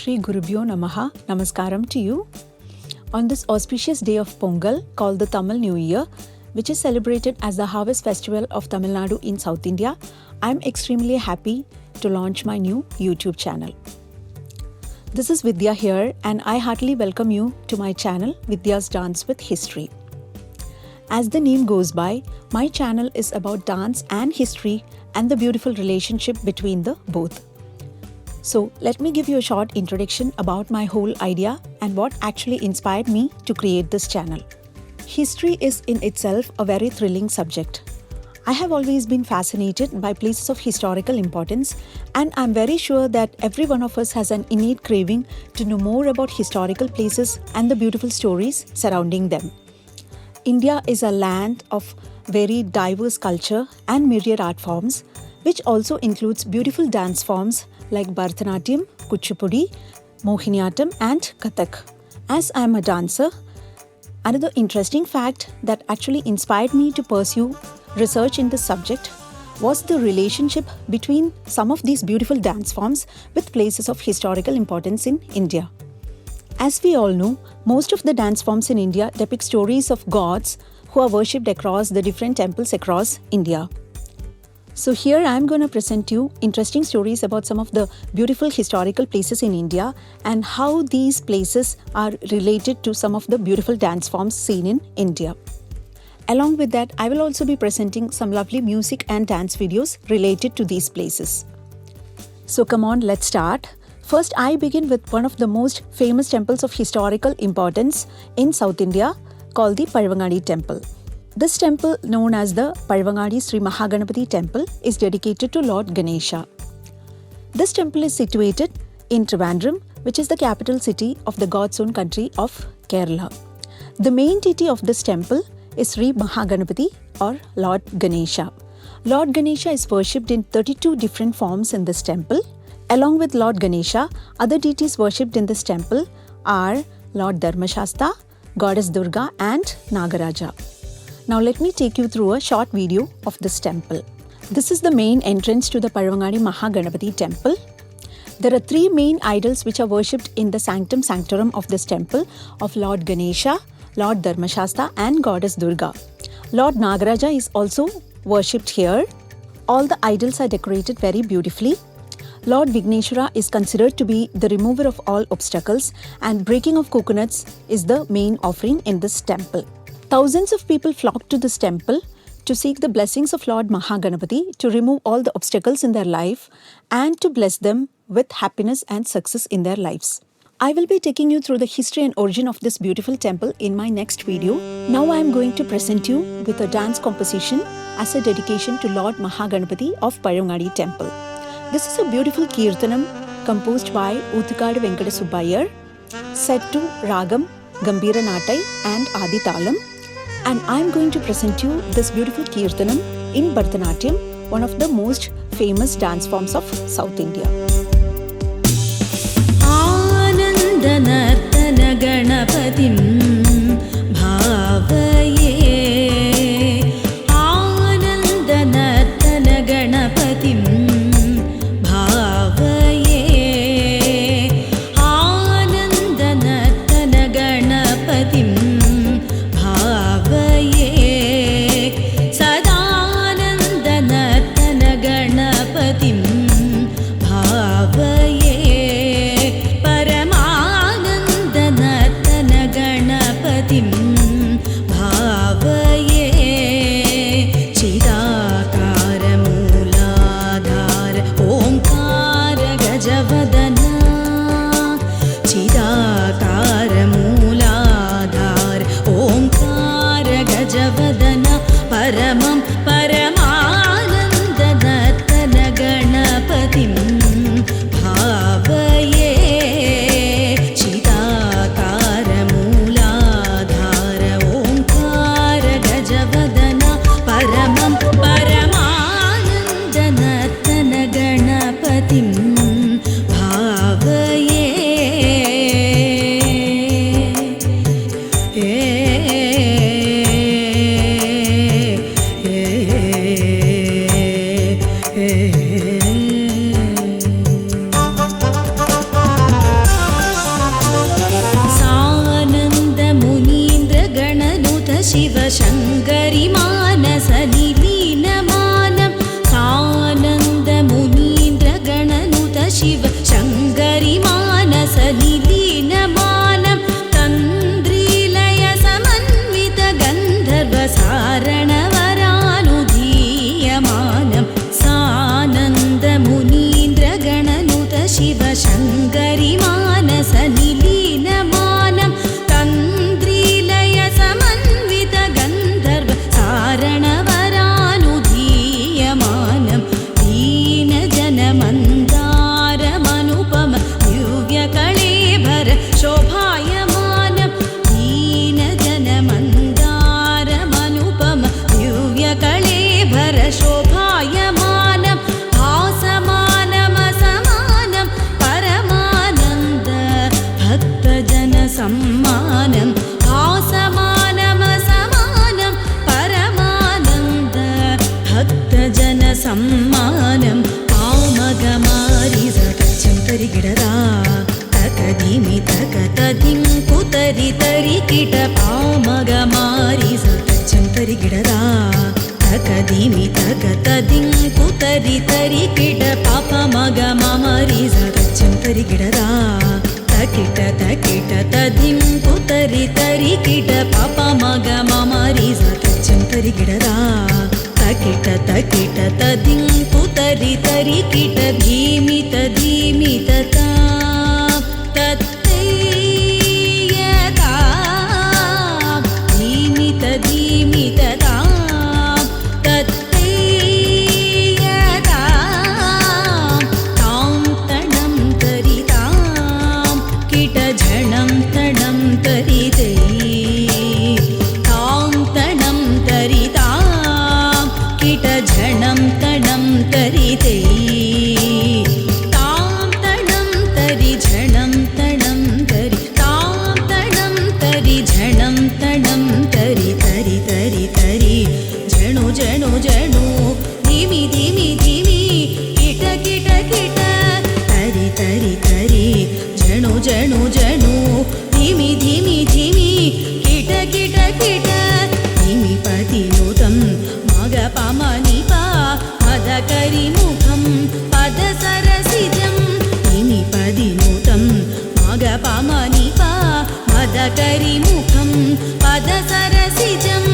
Shri Gurubhyo Namaha, Namaskaram to you. On this auspicious day of Pongal, called the Tamil New Year, which is celebrated as the harvest festival of Tamil Nadu in South India, I am extremely happy to launch my new YouTube channel. This is Vidya here, and I heartily welcome you to my channel, Vidya's Dance with History. As the name goes by, my channel is about dance and history and the beautiful relationship between the both. So let me give you a short introduction about my whole idea and what actually inspired me to create this channel. History is in itself a very thrilling subject. I have always been fascinated by places of historical importance, and I'm very sure that every one of us has an innate craving to know more about historical places and the beautiful stories surrounding them. India is a land of very diverse culture and myriad art forms, which also includes beautiful dance forms like Bharatanatyam, Kuchipudi, Mohiniyattam and Kathak. As I am a dancer, another interesting fact that actually inspired me to pursue research in this subject was the relationship between some of these beautiful dance forms with places of historical importance in India. As we all know, most of the dance forms in India depict stories of gods who are worshipped across the different temples across India. So here I am going to present you interesting stories about some of the beautiful historical places in India and how these places are related to some of the beautiful dance forms seen in India. Along with that, I will also be presenting some lovely music and dance videos related to these places. So come on, let's start. First, I begin with one of the most famous temples of historical importance in South India called the Palvangadi Temple. This temple, known as the Palvangadi Sri Mahaganapati Temple, is dedicated to Lord Ganesha. This temple is situated in Trivandrum, which is the capital city of the God's own country of Kerala. The main deity of this temple is Sri Mahaganapati or Lord Ganesha. Lord Ganesha is worshipped in 32 different forms in this temple. Along with Lord Ganesha, other deities worshipped in this temple are Lord Dharmashasta, Goddess Durga and Nagaraja. Now let me take you through a short video of this temple. This is the main entrance to the Palvangadi Mahaganapati Temple. There are three main idols which are worshipped in the sanctum sanctorum of this temple of Lord Ganesha, Lord Dharmashasta and Goddess Durga. Lord Nagaraja is also worshipped here. All the idols are decorated very beautifully. Lord Vigneshwara is considered to be the remover of all obstacles, and breaking of coconuts is the main offering in this temple. Thousands of people flock to this temple to seek the blessings of Lord Mahaganapati to remove all the obstacles in their life and to bless them with happiness and success in their lives. I will be taking you through the history and origin of this beautiful temple in my next video. Now I am going to present you with a dance composition as a dedication to Lord Mahaganapati of Palvangadi Temple. This is a beautiful Kirtanam composed by Uthukadu Venkata Subbayar, set to Ragam, Gambira Natai and Adi Talam. And I am going to present you this beautiful Kirtanam in Bharatanatyam, one of the most famous dance forms of South India. Anandanartana Ganapatim Bhavaye Anandanartana Ganapatim Bhavaye Anandanartana Ganapatim Sadanandanartana Ganapatim Bhavaye Paramanandanartana Ganapatim Bhavaye Chidakara Mooladhara Omkara Gajavadana Chidakara Mooladhara Omkara Gajavadana Paramam Paramanandanartana Ganapatim Bhavaye Chidakara Mooladhara Omkara Gajavadana Paramam Paramanandanartana Ganapatim Bhavaye दीनजनमन्दारमनुपम दिव्यकळेभर शोभायमानं दीनजनमन्दारमनुपम दिव्यकळेभर शोभायमानं भासमानमसमानं परमानन्द भक्तजनसम्मानं भासमानमसमानं परमानन्द भक्तजनसम्मानं पामगमारि सतचं तरिगिडदा तकदिमि तकतदिं कुतरि तरिकिट पामगमारि सतचं तरिगिडदा तकदिमि तकतदिं कुतरि तरिकिट पापमगमरि सतचं तरिगिडदा तकिट तकिट तदिं कुतरि तरिकिट पापमगमरि सतचं तरिगिडदा तकिट तकिट तदिं कुतरि तरिकिट धीमित धीमित ता तत्तेयता धीमित धीमित ता तत्तेयता तां तणं तरितां किटझणं तणं तरिते तां तणं तरितां किटझणं तणं तरिते तां तणं तरि झणं तणं तरि तां तणं तरि झणं तणं तरि तरि तरि तरि झणु झणु झणु धीमि धीमि धीमि किट किट किट तरि तरि तरि झणु झणु झणु धीमि धीमि धीमि किट किट किट धीमि पतिनुतं मगपमनि पा मदकरिमुखं पदसरसिजं धीमि पदिनुतं मगपमनि पा मदकरिमुखं पदसरसिजम्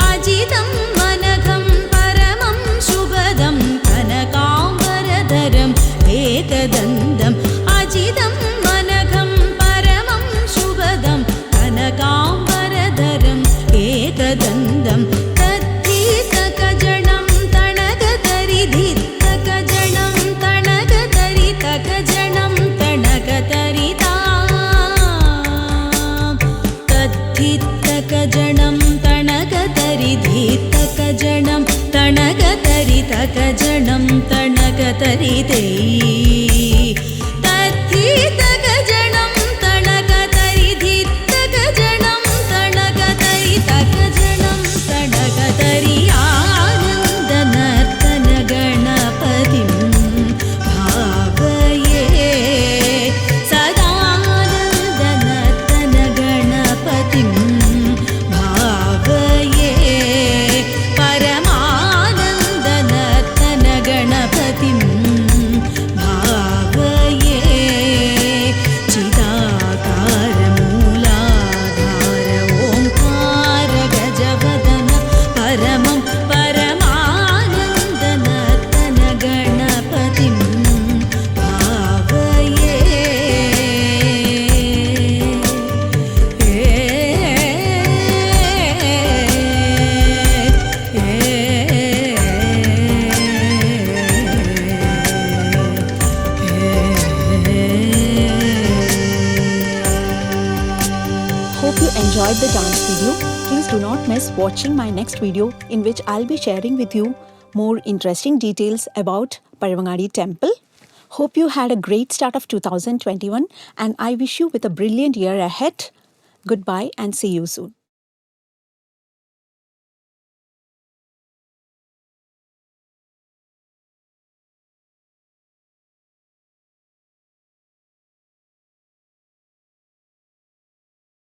अजितं मनघं परमं शुभदं कनकाम्बरधरम् एकदन्तम् अजितं मनघं परमं शुभदं कनकाम्बरधरम् एकदन्तम् तद्धितकजणं तणकतरिधित्तकजणं तणकतरितकजणं तणकतरितां तद्धित्तकजणं तणकतरिधित्तकजणं तणकतरितकजणं तणकतरिते तद्धितकजणं तणकतरिधित्तकजणं तणकतरितकजणं तणकतरि आनन्दनर्तनगणपतिं भावये सदानन्दनर्तनगणपतिं भावये परमानन्दनर्तनगणपतिं भावये चिदाकारमूलाधार ओङ्कार गजवदन परमं परमानन्दनर्तनगणपतिं भावये Hope you enjoyed the dance video. Please do not miss watching my next video in which I'll be sharing with you more interesting details about Paravangadi Temple. Hope you had a great start of 2021 and I wish you with a brilliant year ahead. Goodbye and see you soon.